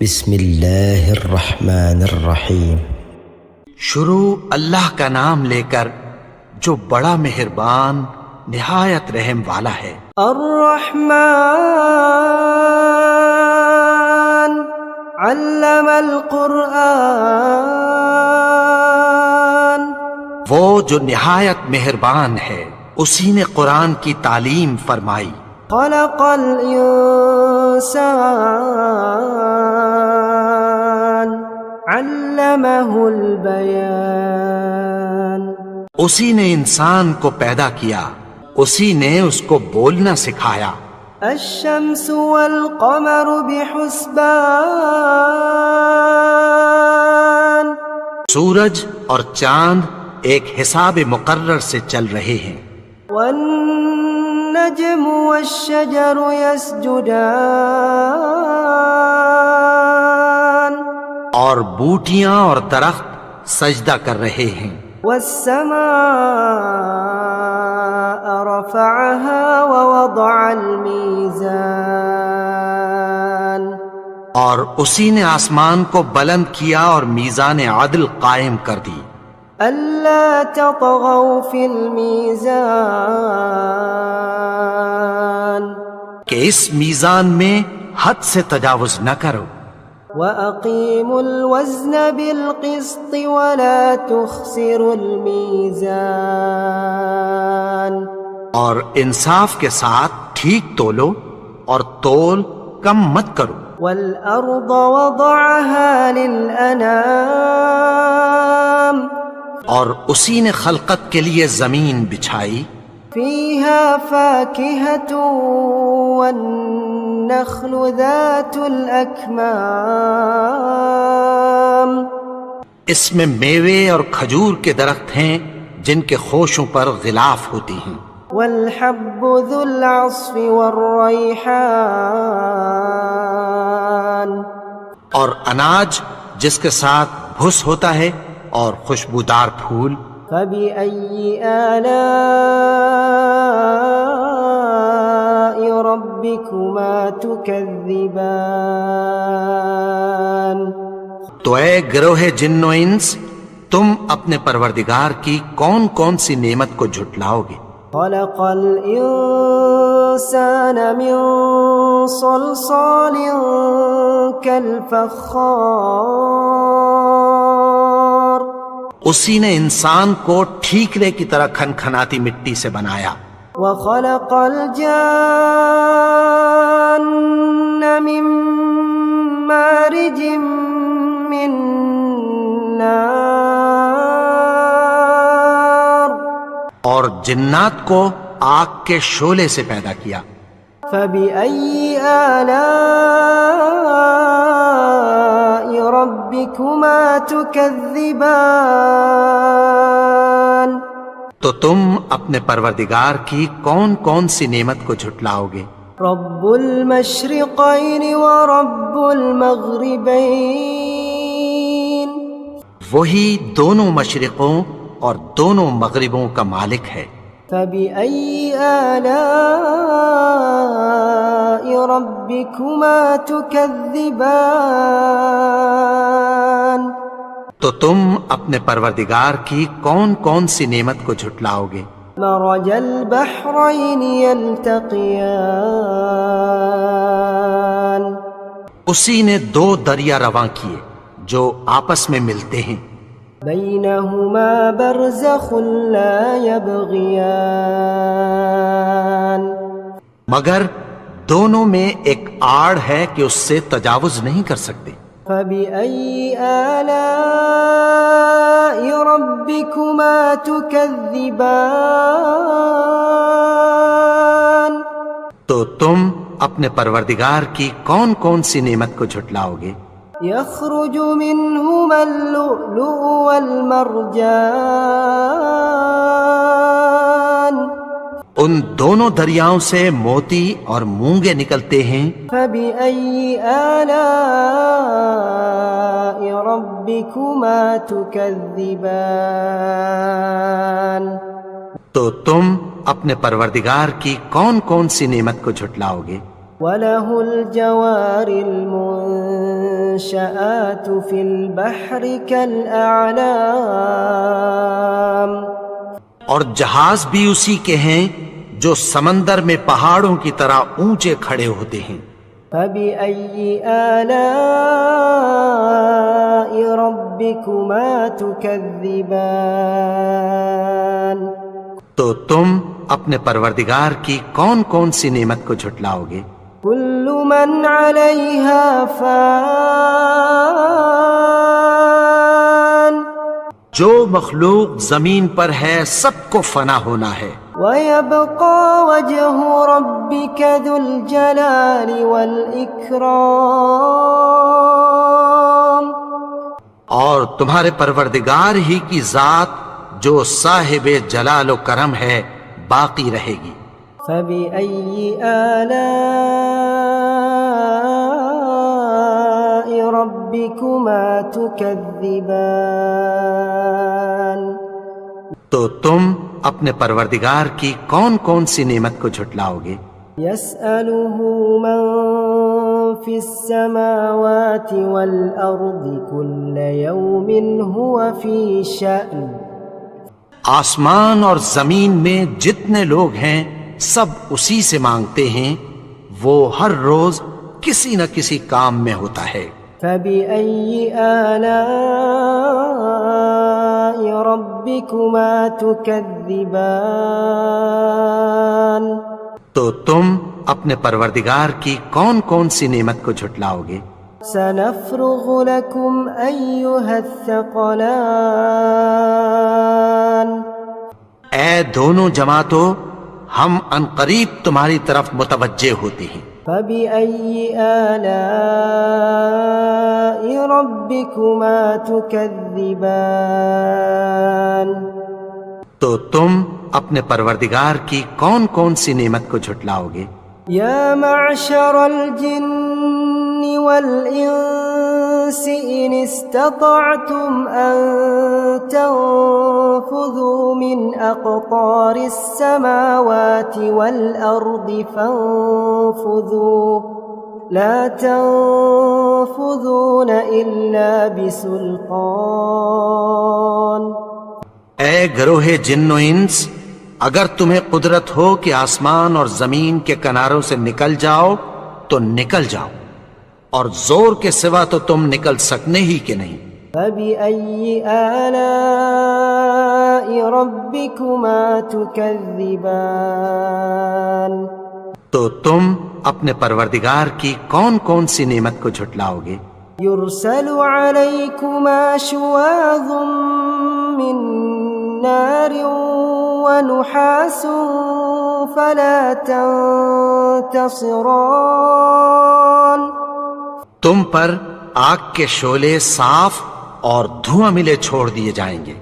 بسم اللہ الرحمن الرحیم۔ شروع اللہ کا نام لے کر جو بڑا مہربان نہایت رحم والا ہے۔ الرحمن علم القرآن، وہ جو نہایت مہربان ہے اسی نے قرآن کی تعلیم فرمائی۔ خلق الانسان علمہ البیان، اسی نے انسان کو پیدا کیا، اسی نے اس کو بولنا سکھایا۔ الشمس والقمر بحسبان، سورج اور چاند ایک حساب مقرر سے چل رہے ہیں۔ والنجم والشجر يسجدان، اور بوٹیاں اور درخت سجدہ کر رہے ہیں۔ والسماء رفعها ووضع الميزان، اور اسی نے آسمان کو بلند کیا اور میزان عدل قائم کر دی۔ ألا تطغوا في الميزان، کہ اس میزان میں حد سے تجاوز نہ کرو۔ وأقيموا الوزن بالقسط ولا تخسروا الميزان، اور انصاف کے ساتھ ٹھیک تولو اور تول کم مت کرو۔ والأرض وضعها للأنام، اور اسی نے خلقت کے لیے زمین بچھائی، فيها فاكهة والنخل ذات الأكمام، اس میں میوے اور کھجور کے درخت ہیں جن کے خوشوں پر غلاف ہوتی ہیں۔ والحب ذو العصف والريحان، اور اناج جس کے ساتھ بھس ہوتا ہے اور خوشبودار پھول۔ فبأي آلاء ربكما تكذبان، تو اے گروہ جن و انس، تم اپنے پروردگار کی کون کون سی نعمت کو جھٹلاؤ گے؟ خلق الإنسان من صلصال كالفخار، اسی نے انسان کو ٹھیکرے کی طرح کھنکھناتی مٹی سے بنایا۔ وخلق الجان من مارج من نار، اور جنات کو آگ کے شعلے سے پیدا کیا۔ فبأي آلاء ربكما تكذبان، تو تم اپنے پروردگار کی کون کون سی نعمت کو جھٹلاؤ گے؟ رب المشرقين ورب المغربين، وہی دونوں مشرقوں اور دونوں مغربوں کا مالک ہے۔ فبأي آلاء ربكما تكذبان، تو تم اپنے پروردگار کی کون کون سی نعمت کو جھٹلاؤ گے؟ مرج البحرين يلتقيان، اسی نے دو دریا رواں کیے جو آپس میں ملتے ہیں۔ بينهما برزخ لا يبغيان، مگر دونوں میں ایک آڑ ہے کہ اس سے تجاوز نہیں کر سکتے۔ فبأي آلاء ربكما تكذبان، تو تم اپنے پروردگار کی کون کون سی نعمت کو جھٹلاؤ گے؟ يخرج منهما اللؤلؤ والمرجان، ان دونوں دریاؤں سے موتی اور مونگے نکلتے ہیں۔ فبأي آلاء ربكما تكذبان، تو تم اپنے پروردگار کی کون کون سی نعمت کو جھٹلاؤ گے؟ وله الجوار المنشآت في البحر كالأعلام اور جہاز بھی اسی کے ہیں جو سمندر میں پہاڑوں کی طرح اونچے کھڑے ہوتے ہیں۔ فبأي آلاء ربكما تكذبان تو تم اپنے پروردگار کی کون کون سی نعمت کو جھٹلاؤ گے؟ كل من عليها فان جو مخلوق زمین پر ہے سب کو فنا ہونا ہے، ويبقى وجه ربك ذو الجلال والإكرام اور تمہارے پروردگار ہی کی ذات جو صاحب جلال و کرم ہے باقی رہے گی۔ فبأي آلاء ربكما تكذبان تو تم اپنے پروردگار کی کون کون سی نعمت کو جھٹلاؤ گے؟ يسأله من في السماوات والأرض كل يوم هو في شأن آسمان اور زمین میں جتنے لوگ ہیں سب اسی سے مانگتے ہیں، وہ ہر روز کسی نہ کسی کام میں ہوتا ہے۔ فبأي آلاء ربكما تكذبان تو تم اپنے پروردگار کی کون کون سی نعمت کو جھٹلاؤ گے؟ سنفرغ لكم أيها الثقلان اے دونوں جماعتوں، ہم عنقریب تمہاری طرف متوجہ ہوتے ہیں۔ فبأي آلاء ربكما تكذبان تو تم اپنے پروردگار کی کون کون سی نعمت کو جھٹلاؤ گے؟ يا معشر الجن والإنس إن استطعتم أن تنفذوا من أقطار السماوات والأرض فانفذوا لا تنفذون إلا بسلطان اے گروہ جن و انس، اگر تمہیں قدرت ہو کہ آسمان اور زمین کے کناروں سے نکل جاؤ تو نکل جاؤ، اور زور کے سوا تو تم نکل سکنے ہی کہ نہیں۔ فبأي آلاء ربكما تكذبان تو تم اپنے پروردگار کی کون کون سی نعمت کو جھٹلاؤ گے؟ يرسل عليكما شواظ من نار ونحاس فلا تنتصران تم پر آگ کے شعلے صاف اور دھواں ملے چھوڑ دیے جائیں گے،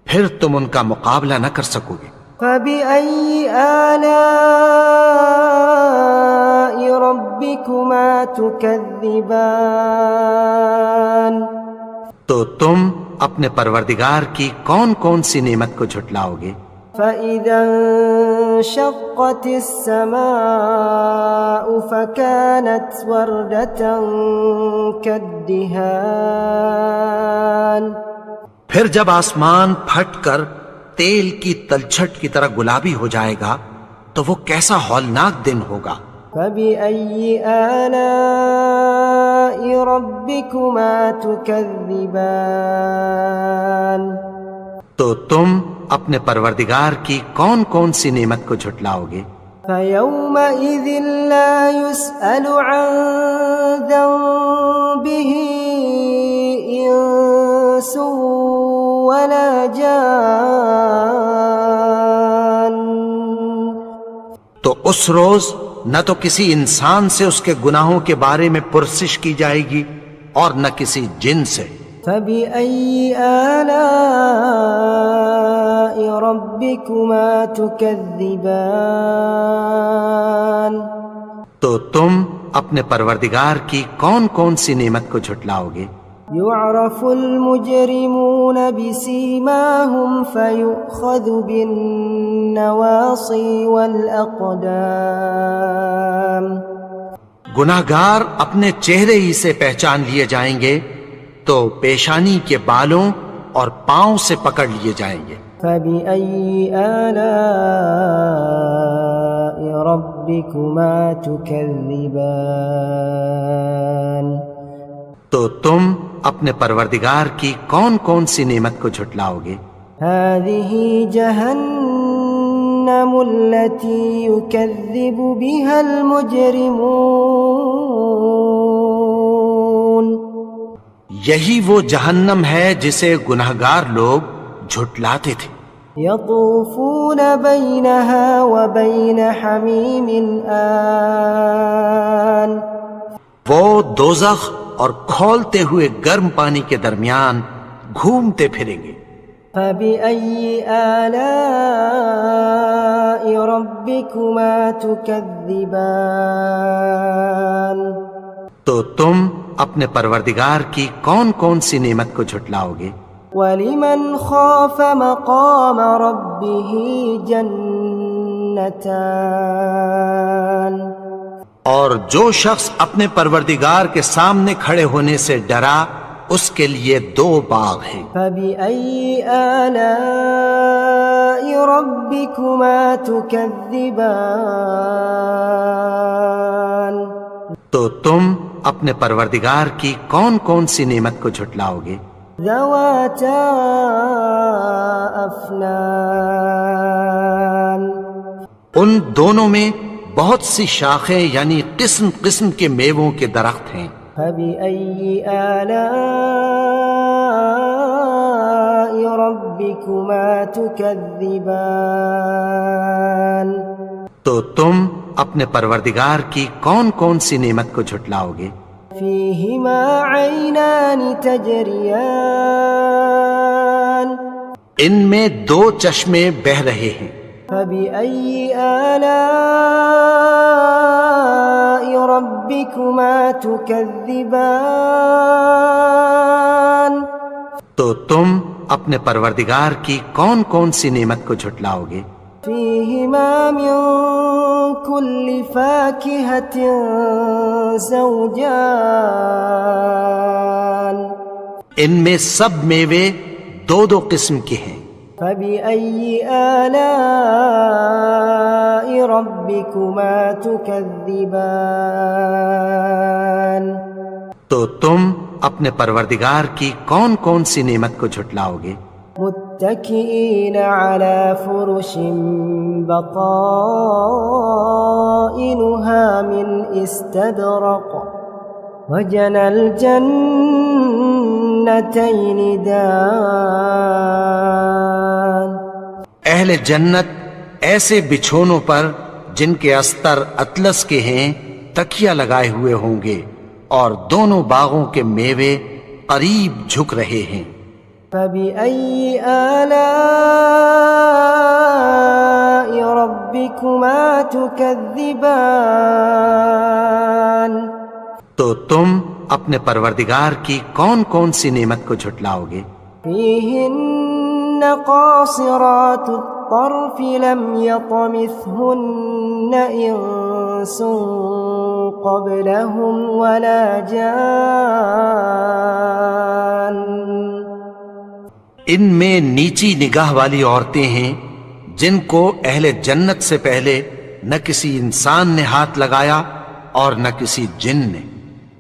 پھر تم ان کا مقابلہ نہ کر سکو گے۔ فبأي آلاء ربكما تكذبان تو تم اپنے پروردگار کی کون کون سی نعمت کو جھٹلاؤ گے؟ فإذا انشقت السماء فكانت وردة كالدهان پھر جب آسمان پھٹ کر تیل کی تلچھٹ کی طرح گلابی ہو جائے گا تو وہ کیسا ہولناک دن ہوگا۔ فبأي آلاء ربكما تكذبان تو تم اپنے پروردگار کی کون کون سی نعمت کو جھٹلاؤ گے؟ فيومئذ لا يسأل عن ذنبه إنس ولا جان تو اس روز نہ تو کسی انسان سے اس کے گناہوں کے بارے میں پرسش کی جائے گی اور نہ کسی جن سے۔ فبأي آلاء ربكما تكذبان تو تم اپنے پروردگار کی کون کون سی نعمت کو جھٹلاؤ گے؟ يعرف المجرمون بسيماهم فيؤخذ بالنواصي والأقدام گناہگار اپنے چہرے ہی سے پہچان لیے جائیں گے تو پیشانی کے بالوں اور پاؤں سے پکڑ لیے جائیں گے۔ فَبِأَيِّ آلَاءِ رَبِّكُمَا تُكَذِّبَانِ؟ تو تم اپنے پروردگار کی کون کون سی نعمت کو جھٹلاؤ گے؟ هَذِهِ جَهَنَّمُ الَّتِي يُكَذِّبُ بِهَا الْمُجْرِمُونَ۔ یہی وہ جہنم ہے جسے گناہگار لوگ جھٹلاتے تھے۔ يطوفون بينها وبين حميم آن۔ وہ دوزخ اور کھولتے ہوئے گرم پانی کے درمیان گھومتے پھریں گے۔ فبأي آلاء ربكما تكذبان؟ تو تم اپنے پروردگار کی کون کون سی نعمت کو جھٹلاؤ گے؟ وَلِمَنْ خَافَ مَقَامَ رَبِّهِ جَنَّتَانِ؟ اور جو شخص اپنے پروردگار کے سامنے کھڑے ہونے سے ڈرا اس کے لیے 2 باغ ہیں۔ فَبِأَيِّ آلَاءِ رَبِّكُمَا تُكَذِّبَانِ؟ تو تم اپنے پروردگار کی کون کون سی نعمت کو جھٹلاؤ گے؟ ذواتا افنان۔ ان دونوں میں بہت سی شاخیں یعنی قسم قسم کے میووں کے درخت ہیں۔ فبأي آلاء ربكما تكذبان؟ تو تم اپنے پروردگار کی کون کون سی نعمت کو جھٹلاؤ گے؟ فيهما عينان تجريان۔ ان میں 2 چشمے بہہ رہے ہیں۔ فبأي آلاء ربكما تكذبان؟ تو تم اپنے پروردگار کی کون کون سی نعمت کو جھٹلاؤ گے؟ فيهما من كل فاكهة زوجان۔ ان میں سب میوے 2 قسم کے ہیں۔ فبأي آلاء ربكما تكذبان؟ تو تم اپنے پروردگار کی کون کون سی نعمت کو جھٹلاؤ گے؟ متكئين على فرش بطائنها من استبرق وجنى الجنتين دان۔ اہل جنت ایسے بچھونوں پر جن کے استر اطلس کے ہیں تکیہ لگائے ہوئے ہوں گے اور دونوں باغوں کے میوے قریب جھک رہے ہیں۔ فبأي آلاء ربكما تكذبان؟ تو تم اپنے پروردگار کی کون کون سی نعمت کو جھٹلاؤ گے؟ فيهن قاصرات الطرف لم يطمثهن إنس قبلهم ولا جان۔ ان میں نیچی نگاہ والی عورتیں ہیں جن کو اہل جنت سے پہلے نہ کسی انسان نے ہاتھ لگایا اور نہ کسی جن نے۔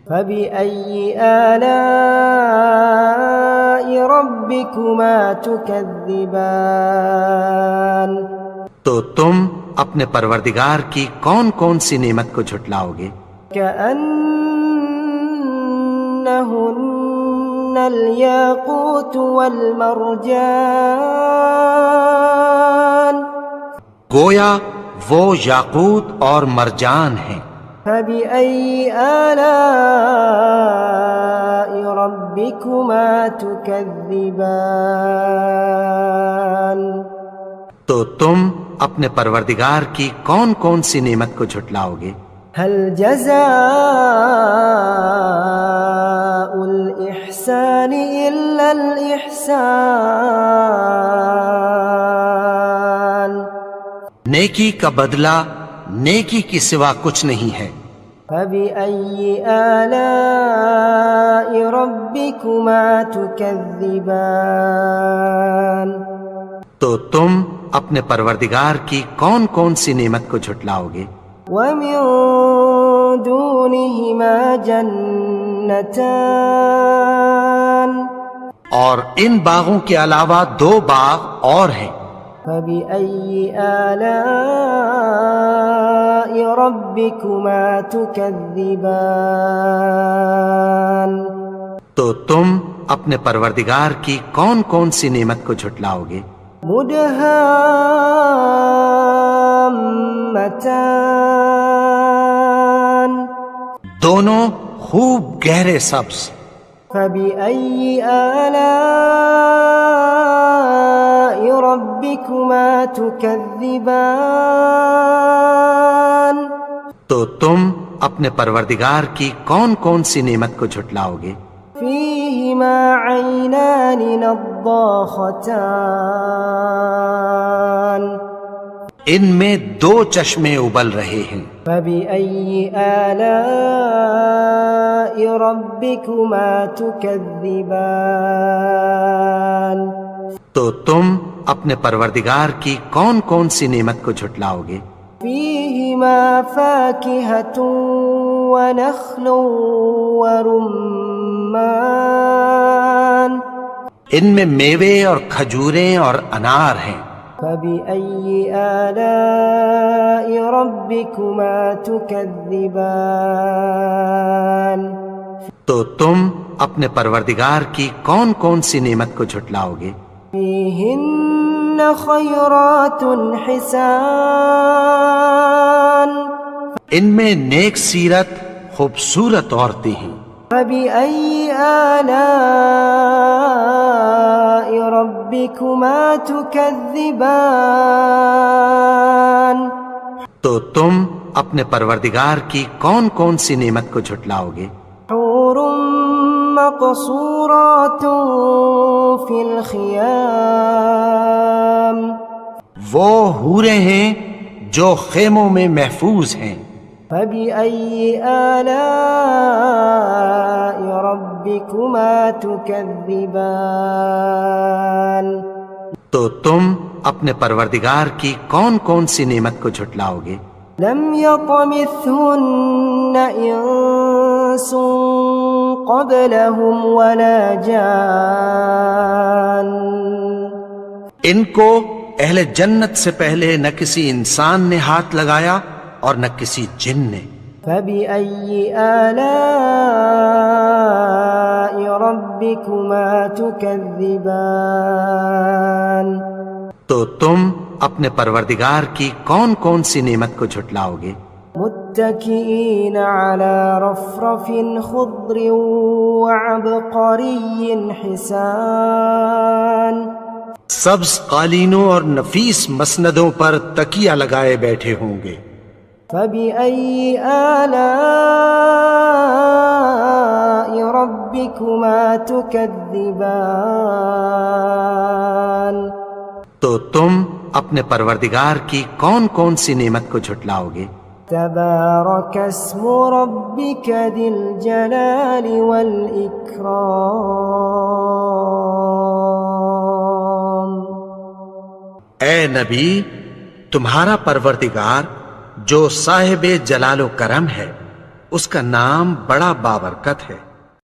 فبأي آلاء ربكما تكذبان؟ تو تم اپنے پروردگار کی کون کون سی نعمت کو جھٹلاؤ گے؟ كأنهن الياقوت والمرجان۔ گویا وہ یاقوت اور مرجان ہیں۔ فبأي آلاء ربكما تكذبان؟ تو تم اپنے پروردگار کی کون کون سی نعمت کو جھٹلاؤ گے؟ هل جزاء الإحسان إلا الإحسان؟ نیکی کا بدلہ نیکی کی سوا کچھ نہیں ہے۔ فبأي آلاء ربكما تكذبان تو تم اپنے پروردگار کی کون کون سی نعمت کو جھٹلاؤ گے؟ ومن دونهما جنتان اور ان باغوں کے علاوہ 2 باغ اور ہیں۔ فبأي آلاء ربكما تكذبان تو تم اپنے پروردگار کی کون کون سی نعمت کو جھٹلاؤ گے؟ مدہامتان دونوں خوب گہرے سبز۔ فبأي آلاء ربكما تكذبان تو تم اپنے پروردگار کی کون کون سی نعمت کو جھٹلاؤ گے؟ فيهما عينان نضاختان ان میں 2 چشمے ابل رہے ہیں۔ فبأي آلاء ربكما تكذبان تو تم اپنے پروردگار کی کون کون سی نعمت کو جھٹلاؤ گے؟ فيهما فاكهة ونخل ورمان ان میں میوے اور کھجوریں اور انار ہیں۔ فبأي آلاء ربكما تكذبان تو تم اپنے پروردگار کی کون کون سی نعمت کو جھٹلاؤ گے؟ فيهن خيرات حسان ان میں نیک سیرت خوبصورت عورتیں ہیں۔ فبأي آلاء ربكما تكذبان تو تم اپنے پروردگار کی کون کون سی نعمت کو جھٹلاؤ گے؟ حور مقصورات في الخيام وہ حوریں ہیں جو خیموں میں محفوظ ہیں۔ فبأي آلاء ربكما تكذبان تو تم اپنے پروردگار کی کون کون سی نعمت کو جھٹلاؤ گے؟ لم يطمثهن انس قبلهم ولا جان ان کو اہل جنت سے پہلے نہ کسی انسان نے ہاتھ لگایا اور نہ کسی جن نے۔ فبأي آلاء ربكما تكذبان تو تم اپنے پروردگار کی کون کون سی نعمت کو جھٹلاؤ گے؟ متكئين على رفرف خضر وعبقري حسان سبز قالینوں اور نفیس مسندوں پر تکیہ لگائے بیٹھے ہوں گے۔ فبأي آلاء ربكما تكذبان تو تم اپنے پروردگار کی کون کون سی نعمت کو جھٹلاؤ گے؟ تبارك اسم ربك ذي الجلال والإكرام اے نبی، تمہارا پروردگار جو صاحب جلال و کرم ہے، اس کا نام بڑا بابرکت ہے۔